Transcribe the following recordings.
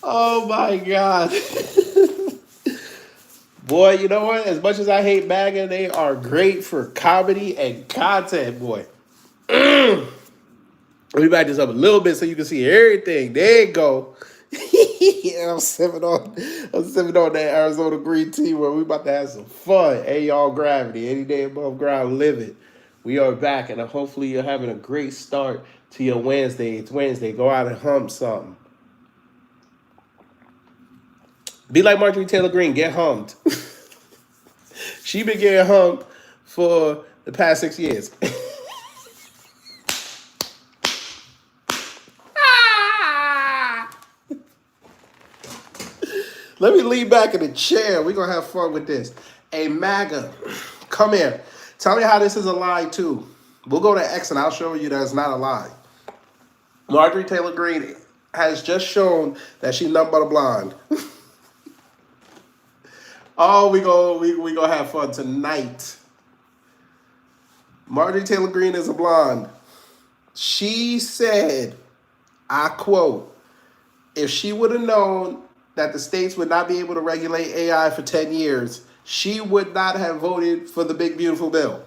Oh my God. Boy, you know what? As much as I hate MAGA, they are great for comedy and content, boy. Let me back this up a little bit so you can see everything. There you go. Yeah, I'm sipping on that Arizona green tea where we about to have some fun. Hey y'all, gravity. Any day above ground, live it. We are back and hopefully you're having a great start to your Wednesday. It's Wednesday. Go out and hump something. Be like Marjorie Taylor Greene, get humped. She been getting humped for the past 6 years. Let me lean back in the chair. We're going to have fun with this. Hey, MAGA, come here. Tell me how this is a lie, too. We'll go to X and I'll show you that it's not a lie. Marjorie Taylor Greene has just shown that she's nothing but a blonde. Oh, we gonna have fun tonight. Marjorie Taylor Greene is a blonde. She said, I quote, if she would have known that the states would not be able to regulate AI for 10 years, she would not have voted for the big, beautiful bill.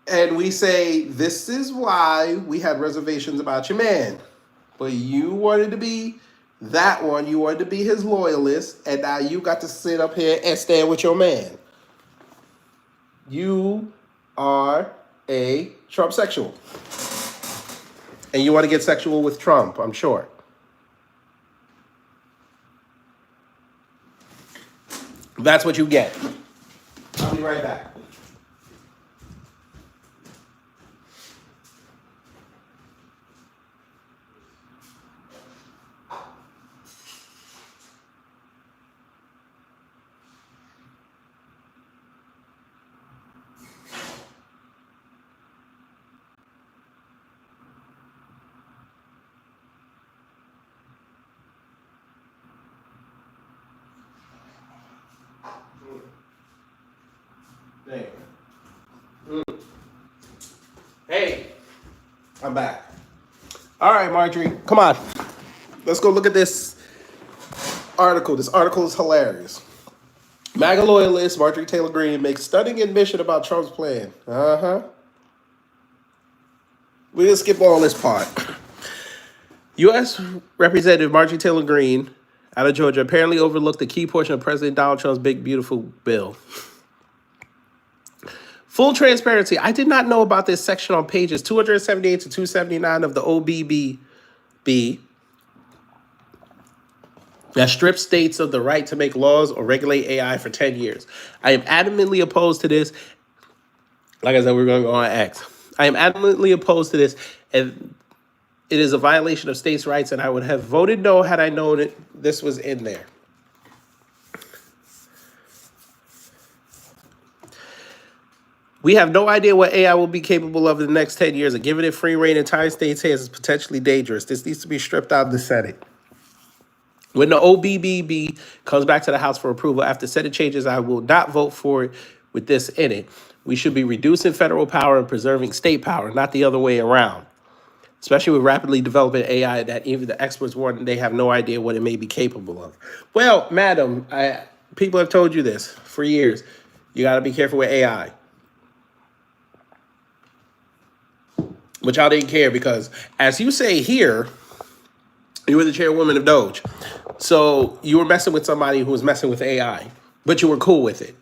And we say, this is why we had reservations about your man. But you wanted to be that one. You wanted to be his loyalist. And now you got to sit up here and stand with your man. You are a Trump sexual. And you want to get sexual with Trump, I'm sure. That's what you get. I'll be right back. Hey, I'm back. All right, Marjorie, come on. Let's go look at this article. This article is hilarious. MAGA loyalist Marjorie Taylor Greene makes stunning admission about Trump's plan. We're going to skip all this part. U.S. Representative Marjorie Taylor Greene out of Georgia apparently overlooked a key portion of President Donald Trump's big, beautiful bill. Full transparency, I did not know about this section on pages 278 to 279 of the OBBB that strips states of the right to make laws or regulate AI for 10 years. I am adamantly opposed to this. Like I said, we're going to go on X. I am adamantly opposed to this, and it is a violation of states' rights, and I would have voted no had I known this was in there. We have no idea what AI will be capable of in the next 10 years, and giving it free rein in entire states' hands is potentially dangerous. This needs to be stripped out of the Senate. When the OBBB comes back to the House for approval after Senate changes, I will not vote for it with this in it. We should be reducing federal power and preserving state power, not the other way around, especially with rapidly developing AI that even the experts warn they have no idea what it may be capable of. Well, madam, people have told you this for years. You got to be careful with AI. But y'all didn't care because, as you say here, you were the chairwoman of Doge. So you were messing with somebody who was messing with AI, but you were cool with it.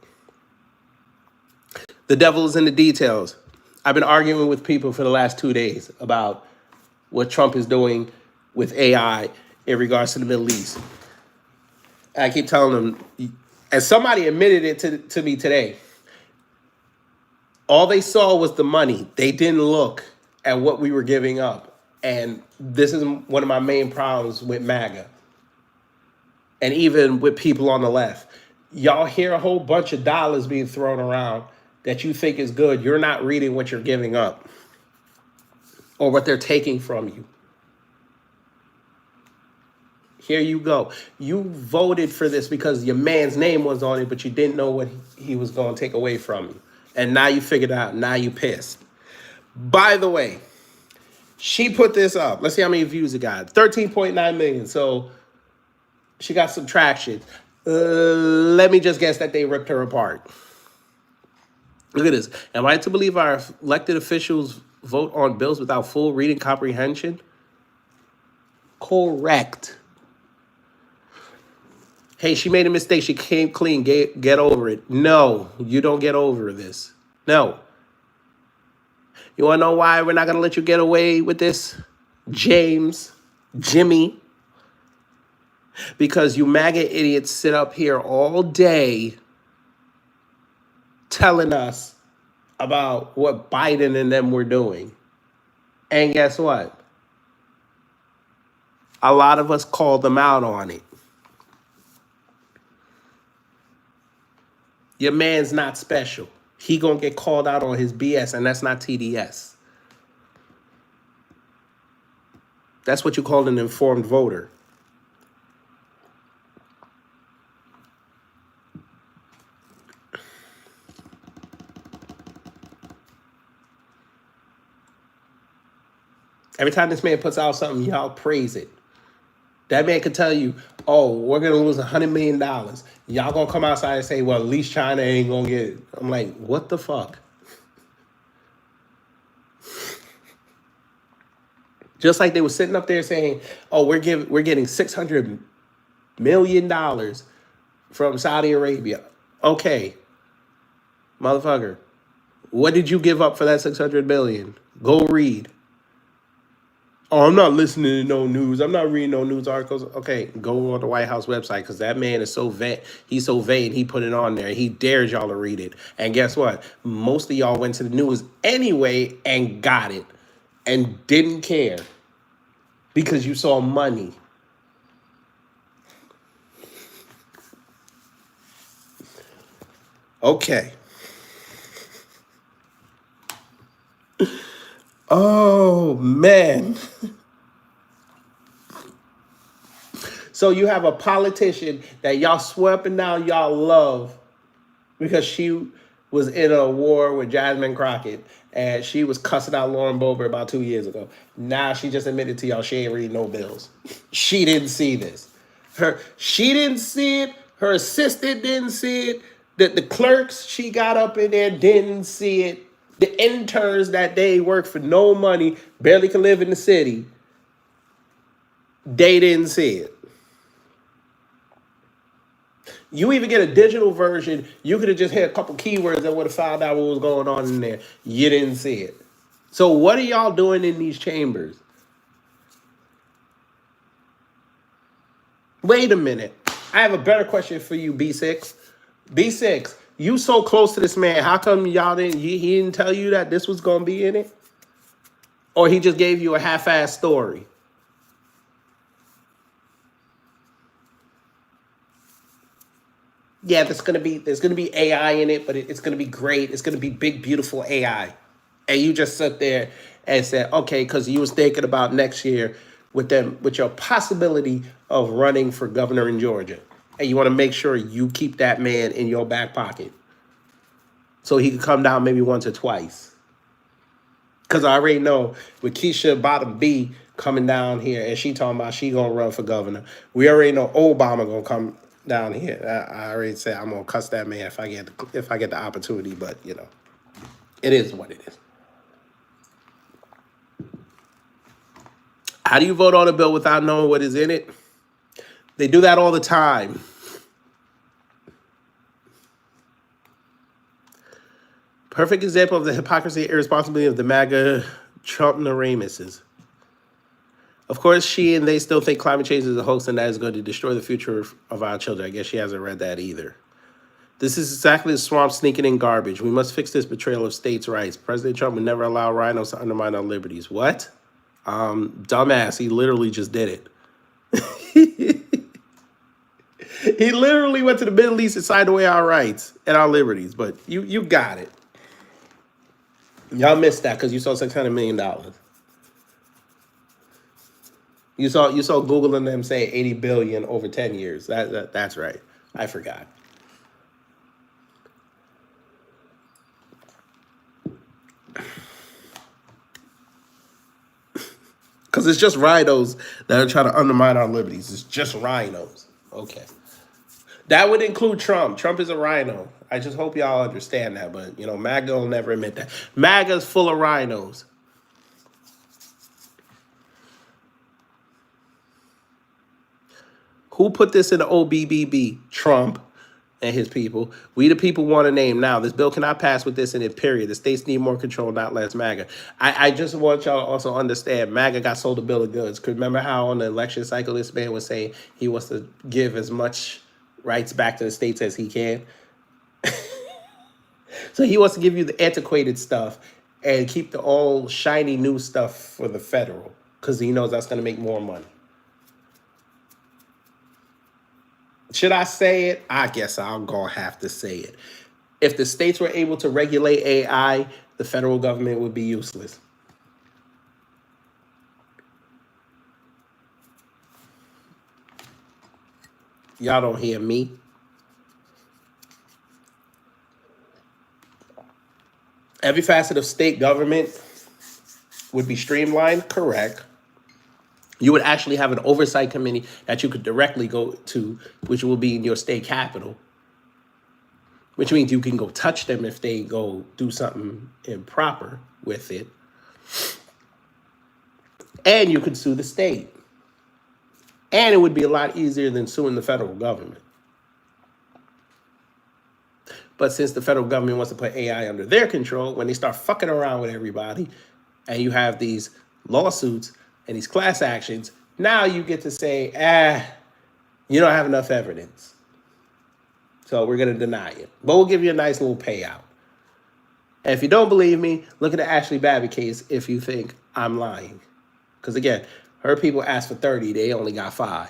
The devil is in the details. I've been arguing with people for the last 2 days about what Trump is doing with AI in regards to the Middle East. And I keep telling them, and somebody admitted it to me today, all they saw was the money. They didn't look at what we were giving up. And this is one of my main problems with MAGA. And even with people on the left. Y'all hear a whole bunch of dollars being thrown around that you think is good. You're not reading what you're giving up or what they're taking from you. Here you go. You voted for this because your man's name was on it, but you didn't know what he was going to take away from you. And now you figured out, now you pissed. By the way, She put this up. Let's see how many views it got. 13.9 million. So she got some traction. Let me just guess that they ripped her apart. Look at this. Am I to believe our elected officials vote on bills without full reading comprehension? Correct. Hey, she made a mistake. She came clean. Get over it. No, you don't get over this. No. You want to know why we're not going to let you get away with this? Jimmy. Because you MAGA idiots sit up here all day telling us about what Biden and them were doing. And guess what? A lot of us called them out on it. Your man's not special. He gonna get called out on his BS, and that's not TDS. That's what you call an informed voter. Every time this man puts out something, y'all praise it. That man could tell you, oh, we're going to lose $100 million. Y'all going to come outside and say, well, at least China ain't going to get it. I'm like, what the fuck? Just like they were sitting up there saying, oh, we're getting $600 million from Saudi Arabia. Okay, motherfucker, what did you give up for that $600 million? Go read. Oh, I'm not listening to no news. I'm not reading no news articles. Okay, go on the White House website because that man is so he's so vain. He put it on there. He dares y'all to read it. And guess what? Most of y'all went to the news anyway and got it and didn't care because you saw money. Okay. Oh, man. So you have a politician that y'all swear up and down y'all love because she was in a war with Jasmine Crockett and she was cussing out Lauren Boebert about 2 years ago. Now she just admitted to y'all she ain't reading no bills. She didn't see this. She didn't see it. Her assistant didn't see it. The clerks she got up in there didn't see it. The interns that they work for no money, barely can live in the city, they didn't see it. You even get a digital version, you could have just hit a couple keywords that would have found out what was going on in there. You didn't see it. So what are y'all doing in these chambers? Wait a minute. I have a better question for you, B6. B6, you so close to this man. How come y'all didn't, he didn't tell you that this was going to be in it? Or he just gave you a half-assed story? Yeah, there's gonna be AI in it, but it's gonna be great. It's gonna be big, beautiful AI. And you just sit there and said, okay, because you was thinking about next year with your possibility of running for governor in Georgia. And you want to make sure you keep that man in your back pocket. So he can come down maybe once or twice. Because I already know with Keisha Bottom B coming down here and she talking about she gonna run for governor. We already know Obama gonna come down here. I already said I'm gonna cuss that man if I get the opportunity, but you know, it is what it is. How do you vote on a bill without knowing what is in it? They do that all the time. Perfect example of the hypocrisy and irresponsibility of the MAGA Trump-noramuses. Of course, she and they still think climate change is a hoax and that is going to destroy the future of our children. I guess she hasn't read that either. This is exactly the swamp sneaking in garbage. We must fix this betrayal of states' rights. President Trump would never allow rhinos to undermine our liberties. What? Dumbass, he literally just did it. He literally went to the Middle East and signed away our rights and our liberties. But you got it. Y'all missed that because you saw $600 million. You saw Google and them say 80 billion over 10 years. That's right. I forgot. Because it's just rhinos that are trying to undermine our liberties. It's just rhinos. Okay. That would include Trump. Trump is a rhino. I just hope y'all understand that. But, you know, MAGA will never admit that. MAGA's full of rhinos. Who put this in the OBBB? Trump and his people. We the people want a name now. This bill cannot pass with this in it, period. The states need more control, not less. MAGA. I just want y'all to also understand MAGA got sold a bill of goods. Because remember how on the election cycle this man was saying he wants to give as much rights back to the states as he can? So he wants to give you the antiquated stuff and keep the all shiny new stuff for the federal. Because he knows that's going to make more money. Should I say it? I guess I'm going to have to say it. If the states were able to regulate AI, the federal government would be useless. Y'all don't hear me. Every facet of state government would be streamlined, correct. You would actually have an oversight committee that you could directly go to, which will be in your state capital, which means you can go touch them if they go do something improper with it. And you could sue the state. And it would be a lot easier than suing the federal government. But since the federal government wants to put AI under their control, when they start fucking around with everybody, and you have these lawsuits and these class actions, now you get to say, you don't have enough evidence. So we're going to deny it. But we'll give you a nice little payout. And if you don't believe me, look at the Ashley Babbitt case if you think I'm lying. Because again, her people asked for 30, they only got 5.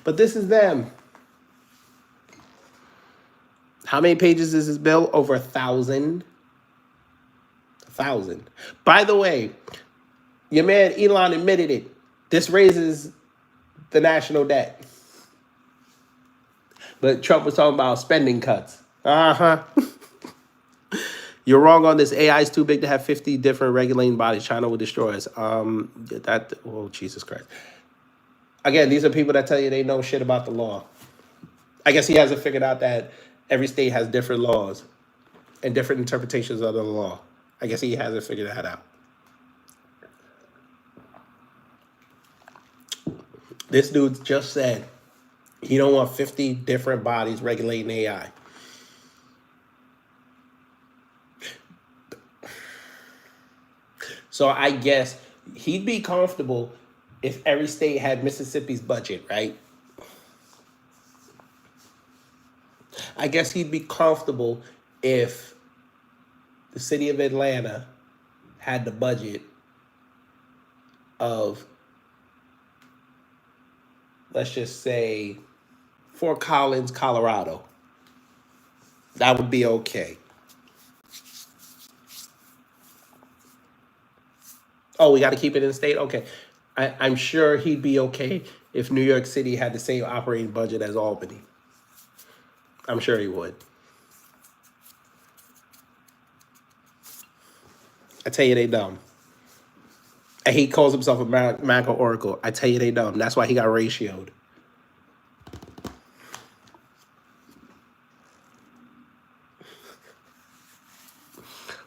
But this is them. How many pages is this bill? Over 1,000. 1,000. By the way, your man Elon admitted it. This raises the national debt. But Trump was talking about spending cuts. You're wrong on this. AI is too big to have 50 different regulating bodies. China will destroy us. Oh, Jesus Christ. Again, these are people that tell you they know shit about the law. I guess he hasn't figured out that every state has different laws and different interpretations of the law. I guess he hasn't figured that out. This dude just said he don't want 50 different bodies regulating AI. So I guess he'd be comfortable if every state had Mississippi's budget, right? I guess he'd be comfortable if the city of Atlanta had the budget of, let's just say, Fort Collins, Colorado. That would be okay. Oh, we got to keep it in the state? Okay. I'm sure he'd be okay if New York City had the same operating budget as Albany. I'm sure he would. I tell you they dumb. And he calls himself a MAGA oracle. I tell you they dumb. That's why he got ratioed.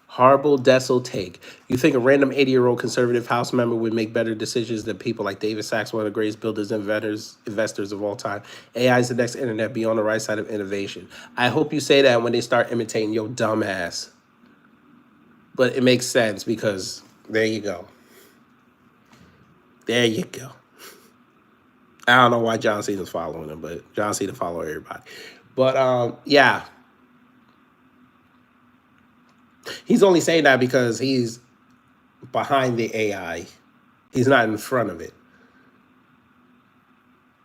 Horrible Dessel take. You think a random 80-year-old conservative House member would make better decisions than people like David Sachs, one of the greatest builders and investors of all time? AI is the next internet. Be on the right side of innovation. I hope you say that when they start imitating your dumb ass. But it makes sense because there you go. There you go. I don't know why John Cena's following him, but John Cena follow everybody. But yeah. He's only saying that because he's behind the AI. He's not in front of it.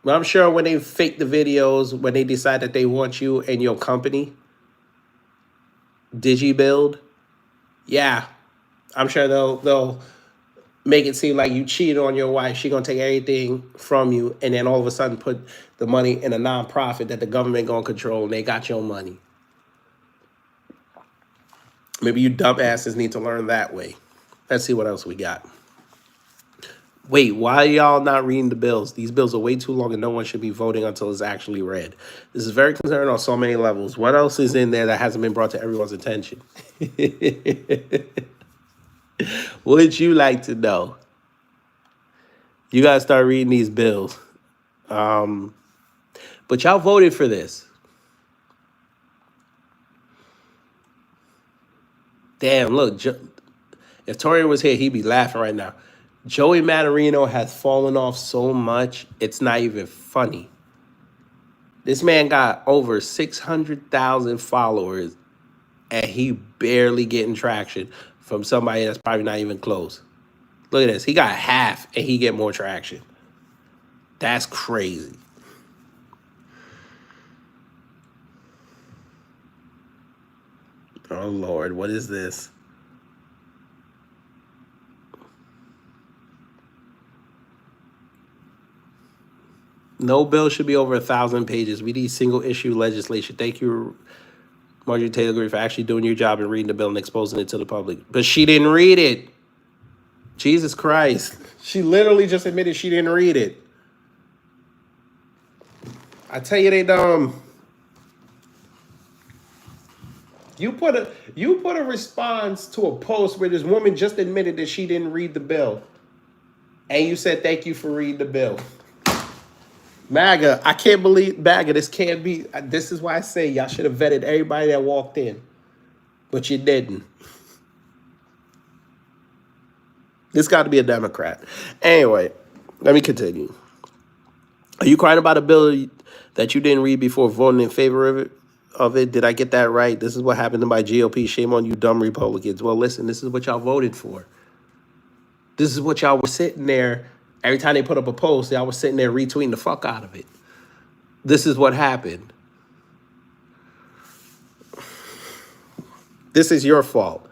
But I'm sure when they fake the videos, when they decide that they want you and your company, DigiBuild, yeah, I'm sure they'll make it seem like you cheated on your wife. She's going to take everything from you and then all of a sudden put the money in a nonprofit that the government going to control and they got your money. Maybe you dumbasses need to learn that way. Let's see what else we got. Wait, why are y'all not reading the bills? These bills are way too long and no one should be voting until it's actually read. This is very concerning on so many levels. What else is in there that hasn't been brought to everyone's attention? Would you like to know? You gotta start reading these bills. But y'all voted for this. Damn, look, if Torian was here, he'd be laughing right now. Joey Matarino has fallen off so much, it's not even funny. This man got over 600,000 followers, and he barely getting traction from somebody that's probably not even close. Look at this. He got half, and he get more traction. That's crazy. Oh, Lord, what is this? No bill should be over 1,000 pages. We need single issue legislation. Thank you, Marjorie Taylor Greene, for actually doing your job and reading the bill and exposing it to the public. But she didn't read it. Jesus Christ. She literally just admitted she didn't read it. I tell you, they dumb. You put a response to a post where this woman just admitted that she didn't read the bill. And you said, thank you for reading the bill. MAGA, I can't believe, MAGA, this can't be. This is why I say y'all should have vetted everybody that walked in. But you didn't. This got to be a Democrat. Anyway, let me continue. Are you crying about a bill that you didn't read before voting in favor of it? Did I get that right? This is what happened to my GOP. Shame on you dumb Republicans. Well, listen, this is what y'all voted for. This is what y'all were sitting there. Every time they put up a post, y'all were sitting there retweeting the fuck out of it. This is what happened. This is your fault.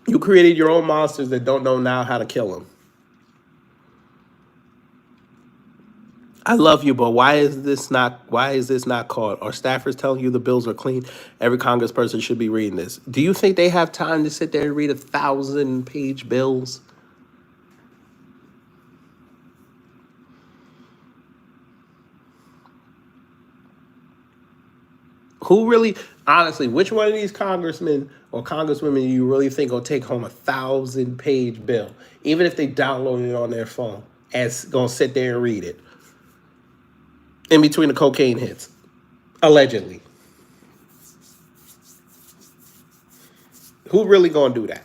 You created your own monsters that don't know now how to kill them. I love you, but why is this not caught? Are staffers telling you the bills are clean? Every congressperson should be reading this. Do you think they have time to sit there and read 1,000-page bills? Who really, honestly, which one of these congressmen or congresswomen do you really think will take home 1,000-page bill, even if they download it on their phone, and gonna sit there and read it? In between the cocaine hits, allegedly. Who really gonna do that?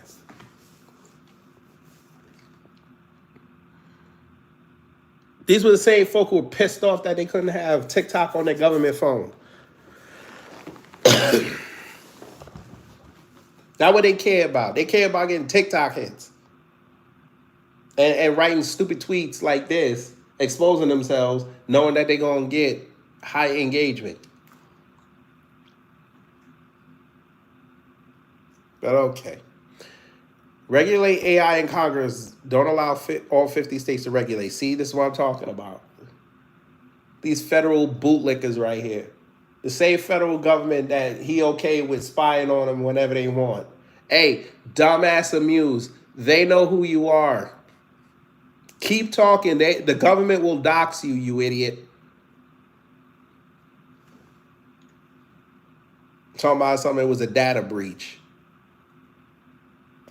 These were the same folk who were pissed off that they couldn't have TikTok on their government phone. That's what they care about. They care about getting TikTok hits. And writing stupid tweets like this, exposing themselves, knowing that they're going to get high engagement. But okay. Regulate AI in Congress. Don't allow all 50 states to regulate. See, this is what I'm talking about. These federal bootlickers right here. The same federal government that he okay with spying on them whenever they want. Hey, dumbass Amuse, they know who you are. Keep talking. The government will dox you, you idiot. Talking about something, it was a data breach.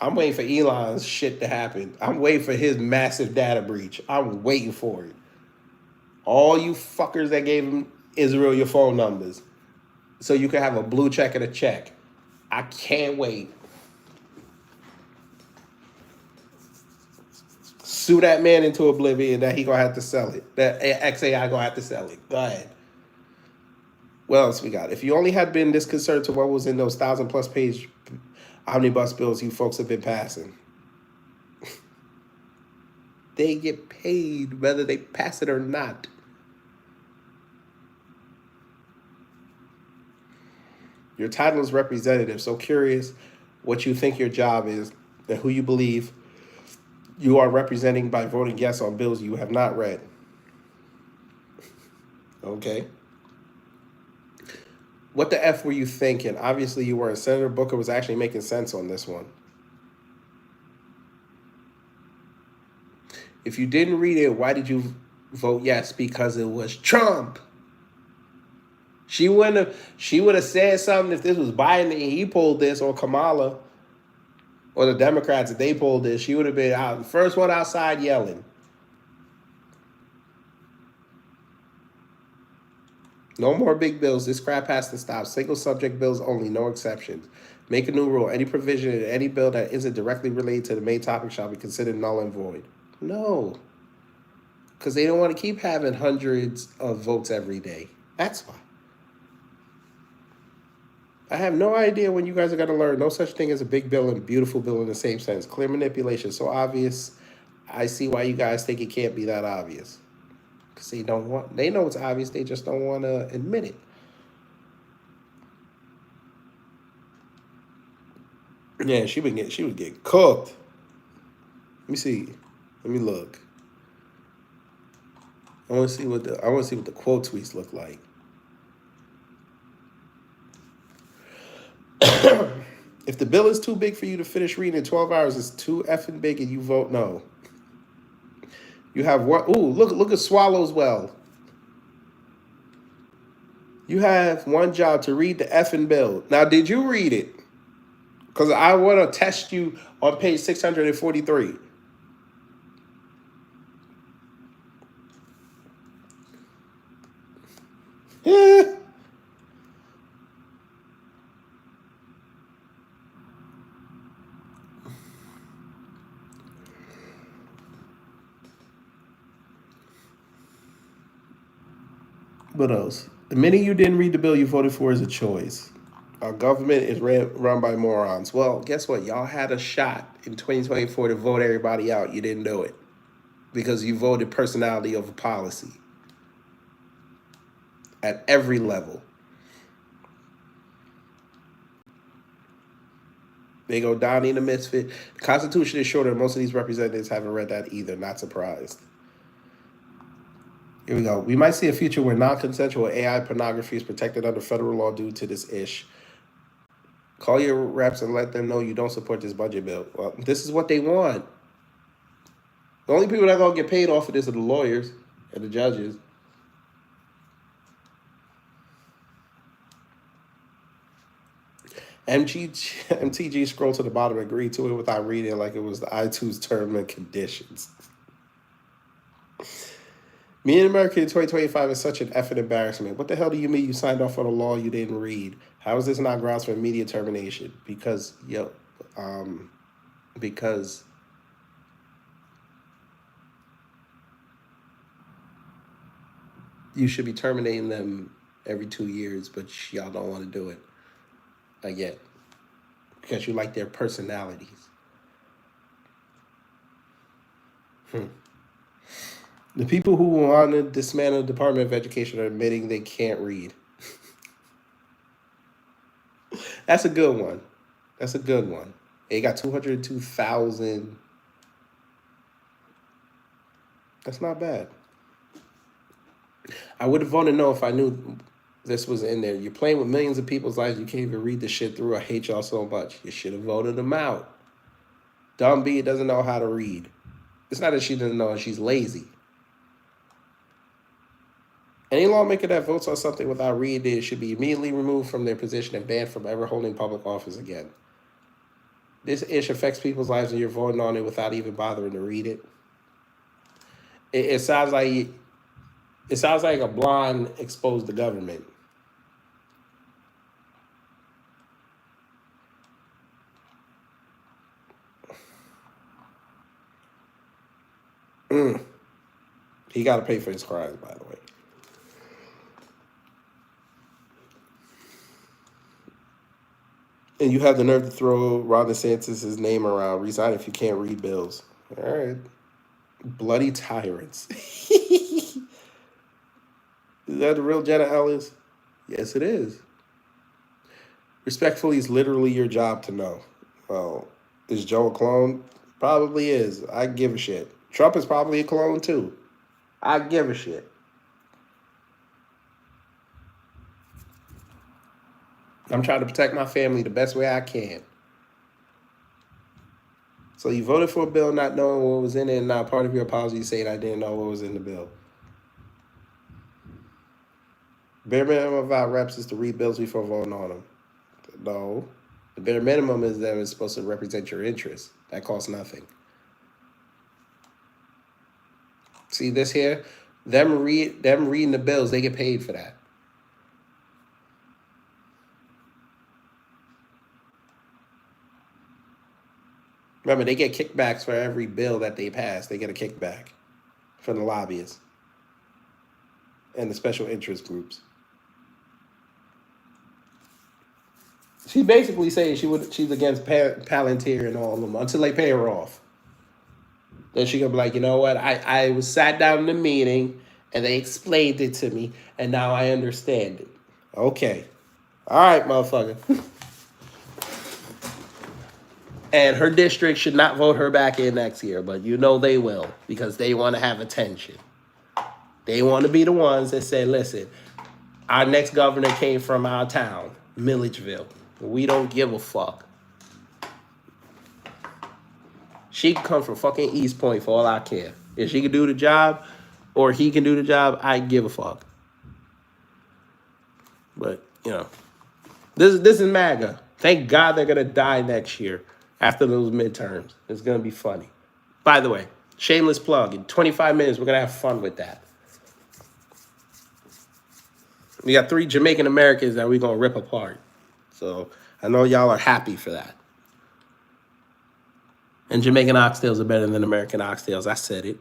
I'm waiting for Elon's shit to happen. I'm waiting for his massive data breach. I'm waiting for it. All you fuckers that gave him Israel your phone numbers so you can have a blue check and a check. I can't wait. Sue that man into oblivion that he gonna have to sell it. That XAI gonna have to sell it. Go ahead. What else we got? If you only had been this concerned to what was in those 1,000+ page omnibus bills you folks have been passing. They get paid whether they pass it or not. Your title is representative, so curious what you think your job is and who you believe you are representing by voting yes on bills you have not read. Okay. What the F were you thinking? Obviously, you weren't. Senator Booker was actually making sense on this one. If you didn't read it, why did you vote yes? Because it was Trump. She would have said something if this was Biden and he pulled this, or Kamala, or the Democrats if they pulled this. She would have been out, the first one outside yelling. No more big bills. This crap has to stop. Single subject bills only, no exceptions. Make a new rule. Any provision in any bill that isn't directly related to the main topic shall be considered null and void. No. Because they don't want to keep having hundreds of votes every day. That's why. I have no idea when you guys are going to learn. No such thing as a big bill and beautiful bill in the same sense. Clear manipulation. So obvious. I see why you guys think it can't be that obvious. Because they know it's obvious. They just don't want to admit it. Yeah, she would get cooked. Let me see. Let me look. I want to see what the quote tweets look like. If the bill is too big for you to finish reading in 12 hours, it's too effing big and you vote no. You have what? Ooh, look at Swallows Well. You have one job to read the effing bill. Now, did you read it? Because I want to test you on page 643. Yeah. What else? The minute you didn't read the bill you voted for is a choice. Our government is run by morons. Well, guess what? Y'all had a shot in 2024 to vote everybody out. You didn't do it because you voted personality over policy at every level. They go Donnie the Misfit. The Constitution is shorter, and most of these representatives haven't read that either. Not surprised. Here we go. We might see a future where non-consensual AI pornography is protected under federal law due to this ish. Call your reps and let them know you don't support this budget bill. Well, this is what they want. The only people that are going to get paid off of this are the lawyers and the judges. MTG scrolled to the bottom and agreed to it without reading it like it was the iTunes term and conditions. Me in America in 2025 is such an effing embarrassment. What the hell do you mean you signed off on a law you didn't read? How is this not grounds for immediate termination? Because you should be terminating them every 2 years, but y'all don't want to do it yet because you like their personalities. The people who want to dismantle the Department of Education are admitting they can't read. That's a good one. That's a good one. They got 202,000. That's not bad. I would have voted no if I knew this was in there. You're playing with millions of people's lives. You can't even read the shit through. I hate y'all so much. You should have voted them out. Dumb B doesn't know how to read. It's not that she doesn't know, she's lazy. Any lawmaker that votes on something without reading it should be immediately removed from their position and banned from ever holding public office again. This ish affects people's lives and you're voting on it without even bothering to read it. It sounds like a blonde exposed the government. He got to pay for his crimes, by the way. And you have the nerve to throw Ron DeSantis' name around. Resign if you can't read bills. All right. Bloody tyrants. Is that the real Jenna Ellis? Yes, it is. Respectfully, it's literally your job to know. Well, is Joe a clone? Probably is. I give a shit. Trump is probably a clone too. I give a shit. I'm trying to protect my family the best way I can. So you voted for a bill not knowing what was in it, and now part of your apology saying I didn't know what was in the bill. Bare minimum of our reps is to read bills before voting on them. No. The bare minimum is that it's supposed to represent your interests. That costs nothing. See this here? Them reading the bills, they get paid for that. Remember, they get kickbacks for every bill that they pass. They get a kickback from the lobbyists and the special interest groups. She basically saying she's against Palantir and all of them until they pay her off. Then she gonna be like, you know what? I was sat down in the meeting and they explained it to me and now I understand it. Okay. All right, motherfucker. And her district should not vote her back in next year, but you know they will because they want to have attention. They want to be the ones that say, listen, our next governor came from our town, Milledgeville. We don't give a fuck. She can come from fucking East Point for all I care. If she can do the job or he can do the job, I give a fuck. But, you know, this is MAGA. Thank God they're going to die next year after those midterms. It's going to be funny. By the way, shameless plug. In 25 minutes, we're going to have fun with that. We got 3 Jamaican Americans that we're going to rip apart. So I know y'all are happy for that. And Jamaican oxtails are better than American oxtails. I said it.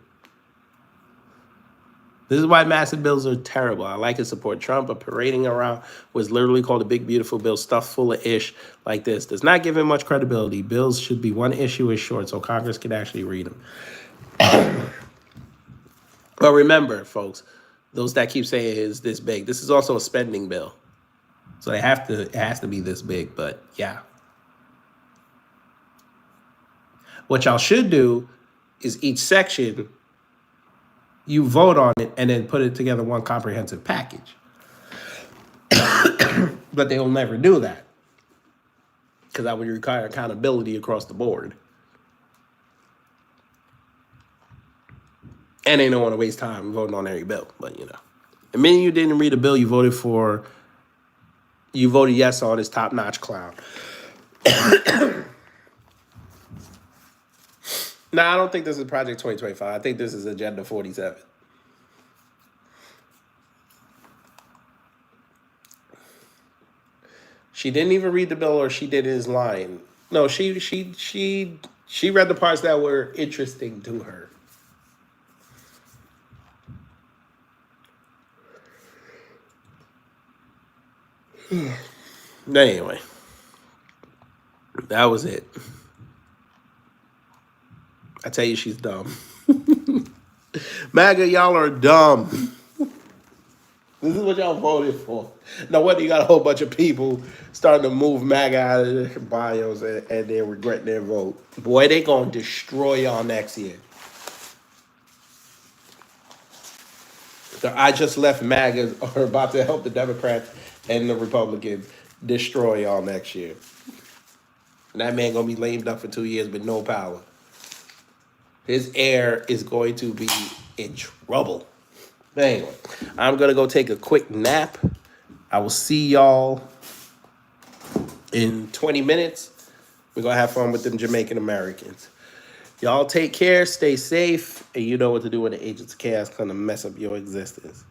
This is why massive bills are terrible. I like to support Trump, but parading around was literally called a big, beautiful bill stuffed full of ish like this does not give him much credibility. Bills should be one issue is short so Congress can actually read them. But remember, folks, those that keep saying it is this big, this is also a spending bill. So it has to be this big, but yeah. What y'all should do is each section, you vote on it and then put it together one comprehensive package. But they will never do that because that would require accountability across the board. And they don't want to waste time voting on every bill, but you know. The minute you didn't read a bill you voted yes on this top-notch clown. No, I don't think this is Project 2025. I think this is Agenda 47. She didn't even read the bill, or she did his line. No, she read the parts that were interesting to her. Anyway, that was it. I tell you, she's dumb. MAGA, y'all are dumb. This is what y'all voted for. No wonder you got a whole bunch of people starting to move MAGA out of their bios and they're regretting their vote. Boy, they gonna destroy y'all next year. The I just left MAGA are about to help the Democrats and the Republicans destroy y'all next year. And that man gonna be lamed up for 2 years with no power. His heir is going to be in trouble. But anyway, I'm going to go take a quick nap. I will see y'all in 20 minutes. We're going to have fun with them Jamaican Americans. Y'all take care, stay safe, and you know what to do when the agents of chaos come to mess up your existence.